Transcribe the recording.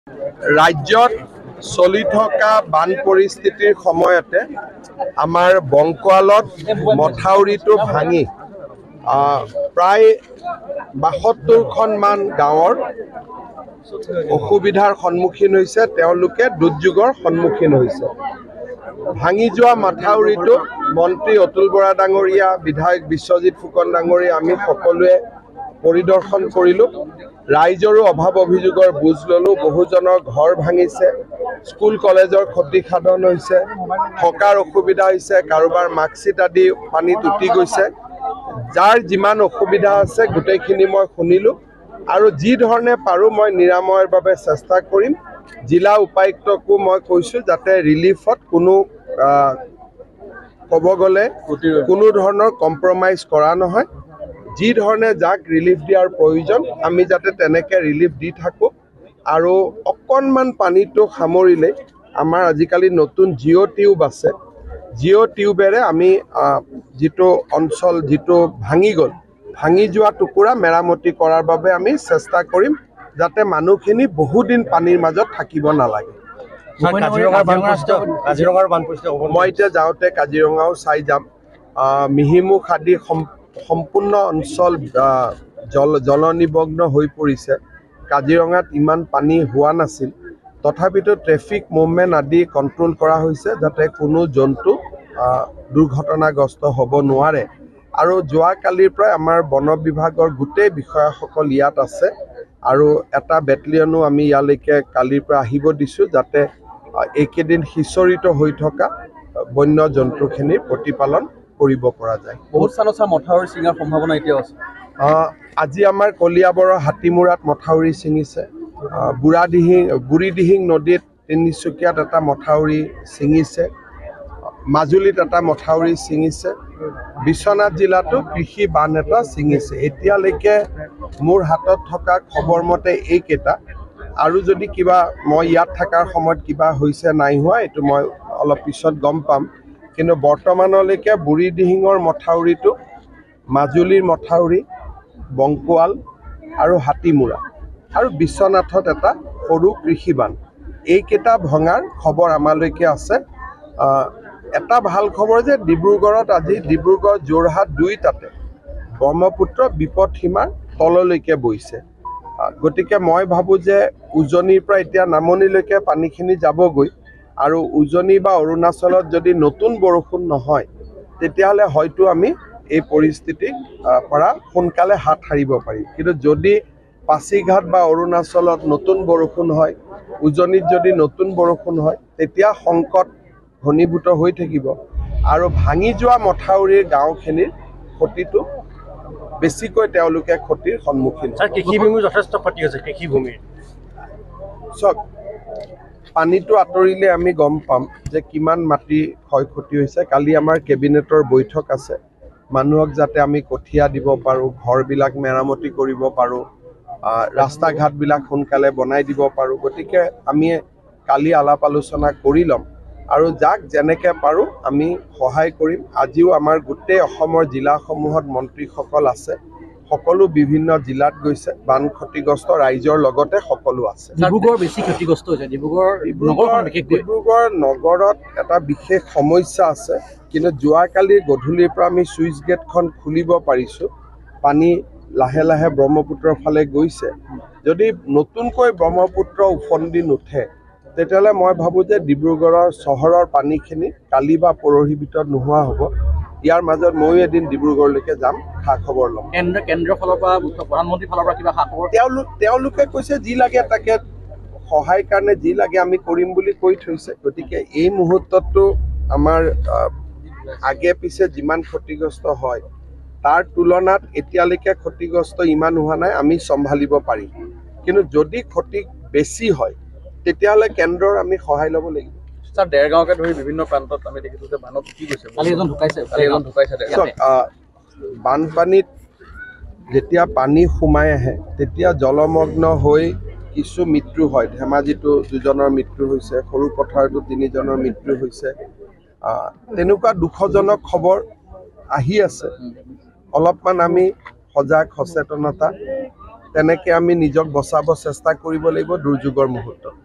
ৰাজ্যত চলি থকা বান পৰিস্থিতিৰ সময়তে আমাৰ বংকোৱালত মথাউৰিটো ভাঙি প্ৰায় ৭২খনমান গাঁৱৰ অসুবিধাৰ সন্মুখীন হৈছে। তেওঁলোকে দুৰ্যোগৰ সন্মুখীন হৈছে। ভাঙি যোৱা মথাউৰিটো মন্ত্ৰী অতুল বৰা ডাঙৰীয়া, বিধায়ক বিশ্বজিৎ ফুকন ডাঙৰীয়া আমি সকলোৱে পৰিদৰ্শন কৰিলোঁ। ৰাইজৰো অভাৱ অভিযোগৰ বুজ ল'লোঁ। বহুজনৰ ঘৰ ভাঙিছে, স্কুল কলেজৰ ক্ষতিসাধন হৈছে, থকাৰ অসুবিধা হৈছে, কাৰোবাৰ মাৰ্কশ্বিট আদি পানীত উটি গৈছে। যাৰ যিমান অসুবিধা আছে গোটেইখিনি মই শুনিলোঁ আৰু যি ধৰণে পাৰোঁ মই নিৰাময়ৰ বাবে চেষ্টা কৰিম। জিলা উপায়ুক্তকো মই কৈছোঁ যাতে ৰিলিফত কোনো ক'ব গ'লে কোনো ধৰণৰ কম্প্ৰমাইজ কৰা নহয়। যি ধৰণে যাক ৰিলিফ দিয়াৰ প্ৰয়োজন আমি যাতে তেনেকৈ ৰিলিফ দি থাকোঁ। আৰু অকণমান পানীটো সামৰিলেই আমাৰ আজিকালি নতুন জিঅ' টিউব আছে। জিঅ' টিউবেৰে আমি যিটো অঞ্চল যিটো ভাঙি যোৱা টুকুৰা মেৰামতি কৰাৰ বাবে আমি চেষ্টা কৰিম, যাতে মানুহখিনি বহুদিন পানীৰ মাজত থাকিব নালাগে। মই এতিয়া যাওঁতে কাজিৰঙাও চাই যাম। মিহিমুখ আদি সম্পূৰ্ণ অঞ্চল জলনিমগ্ন হৈ পৰিছে। কাজিৰঙাত ইমান পানী হোৱা নাছিল, তথাপিতো ট্ৰেফিক মুভমেণ্ট আদি কণ্ট্ৰল কৰা হৈছে যাতে কোনো জন্তু দুৰ্ঘটনাগ্ৰস্ত হ'ব নোৱাৰে। আৰু যোৱাকালিৰ পৰাই আমাৰ বন বিভাগৰ গোটেই বিষয়াসকল ইয়াত আছে আৰু এটা বেটেলিয়নো আমি ইয়ালৈকে কালিৰ পৰা আহিব দিছোঁ, যাতে এইকেইদিন সিঁচৰিত হৈ থকা বন্য জন্তুখিনিৰ প্ৰতিপালন কৰিব পৰা যায়। বহুত স্থানত মথাউৰি ছিঙাৰ সম্ভাৱনা এতিয়াও আছে। আজি আমাৰ কলিয়াবৰৰ হাতীমূৰাত মথাউৰি ছিঙিছে। বুঢ়ীদিহিং নদীত তিনিচুকীয়াত এটা মথাউৰি ছিঙিছে। মাজুলীত এটা মথাউৰি ছিঙিছে। বিশ্বনাথ জিলাতো কৃষি বান্ধ এটা ছিঙিছে। এতিয়ালৈকে মোৰ হাতত থকা খবৰ মতে এইকেইটা। আৰু যদি কিবা মই ইয়াত থকাৰ সময়ত কিবা হৈছে নাই হোৱা এইটো মই অলপ পিছত গম পাম। কিন্তু বৰ্তমানলৈকে বুঢ়ীদিহিঙৰ মথাউৰিটো, মাজুলীৰ মথাউৰি, বংকোৱাল আৰু হাতীমূৰা আৰু বিশ্বনাথত এটা সৰু কৃষি বান্ধ, এইকেইটা ভঙাৰ খবৰ আমালৈকে আছে। এটা ভাল খবৰ যে ডিব্ৰুগড়ত আজি ডিব্ৰুগড় যোৰহাট দুয়োটাতে ব্ৰহ্মপুত্ৰ বিপদসীমাৰ তললৈকে বৈছে। গতিকে মই ভাবোঁ যে উজনিৰ পৰা এতিয়া নামনিলৈকে পানীখিনি যাবগৈ আৰু উজনি বা অৰুণাচলত যদি নতুন বৰষুণ নহয় তেতিয়াহ'লে হয়তো আমি এই পৰিস্থিতিৰ পৰা সোনকালে হাত সাৰিব পাৰিম। কিন্তু যদি পাছিঘাট বা অৰুণাচলত নতুন বৰষুণ হয়, উজনিত যদি নতুন বৰষুণ হয়, তেতিয়া সংকট ঘনীভূত হৈ থাকিব আৰু ভাঙি যোৱা মথাউৰিৰ গাঁওখিনিৰ ক্ষতিটো বেছিকৈ তেওঁলোকে ক্ষতিৰ সন্মুখীন হয়। কৃষিভূমিৰ যথেষ্ট ক্ষতি হৈছে। কৃষিভূমিৰ চাওক, পানীটো আঁতৰিলে আমি গম পাম যে কিমান মাটি ক্ষয় ক্ষতি হৈছে। কালি আমাৰ কেবিনেটৰ বৈঠক আছে। মানুহক যাতে আমি কঠীয়া দিব পাৰোঁ, ঘৰবিলাক মেৰামতি কৰিব পাৰোঁ, ৰাস্তা ঘাটবিলাক সোনকালে বনাই দিব পাৰোঁ। গতিকে আমি কালি আলাপ আলোচনা কৰি ল'ম আৰু যাক যেনেকৈ পাৰোঁ আমি সহায় কৰিম। আজিও আমাৰ গোটেই অসমৰ জিলাসমূহত মন্ত্ৰীসকল আছে। সকলো বিভিন্ন জিলাত গৈছে। বান ক্ষতিগ্ৰস্ত ৰাইজৰ লগতে সকলো আছে। ডিব্ৰুগড় বেছি ক্ষতিগ্ৰস্ত হৈছে। ডিব্ৰুগড় নগৰত এটা বিশেষ সমস্যা আছে। কিন্তু যোৱাকালি গধূলিৰ পৰা আমি চুইচ গেটখন খুলিব পাৰিছোঁ। পানী লাহে লাহে ব্ৰহ্মপুত্ৰৰ ফালে গৈছে। যদি নতুনকৈ ব্ৰহ্মপুত্ৰ উফন্দি নুঠে তেতিয়াহ'লে মই ভাবোঁ যে ডিব্ৰুগড়ৰ চহৰৰ পানীখিনি কালি বা পৰহিৰ ভিতৰত নোহোৱা হ'ব। ইয়াৰ মাজত ময়ো এদিন ডিব্ৰুগড়লৈকে যাম, খা খবৰ ল'ম। কেন্দ্ৰীয় ফালৰ পৰা, প্ৰধানমন্ত্ৰীৰ ফালৰ পৰা কিবা খা খবৰ? তেওঁলোকে কৈছে যি লাগে তাকে সহায়ৰ কাৰণে যি লাগে আমি কৰিম বুলি কৈ থৈছে। গতিকে এই মুহূৰ্তততো আমাৰ আগে পিছে যিমান ক্ষতিগ্ৰস্ত হয় তাৰ তুলনাত এতিয়ালৈকে ক্ষতিগ্ৰস্ত ইমান হোৱা নাই, আমি চম্ভালিব পাৰিম। কিন্তু যদি ক্ষতি বেছি হয় তেতিয়াহ'লে কেন্দ্ৰৰ আমি সহায় ল'ব লাগিব। ছাৰ, দেৰগাঁৱকে ধৰি বিভিন্ন প্ৰান্তত আমি দেখিছোঁ যে বানত কি গৈছে। কালি এজন ঢুকাইছে। বানপানীত যেতিয়া পানী সোমাই আহে তেতিয়া জলমগ্ন হৈ কিছু মৃত্যু হয়। ধেমাজিতো 2জনৰ মৃত্যু হৈছে, সৰু পথাৰতো 3জনৰ মৃত্যু হৈছে। তেনেকুৱা দুখজনক খবৰ আহি আছে। অলপমান আমি সজাগ সচেতনতা তেনেকৈ আমি নিজক বচাব চেষ্টা কৰিব লাগিব দুৰ্যোগৰ মুহূৰ্তত।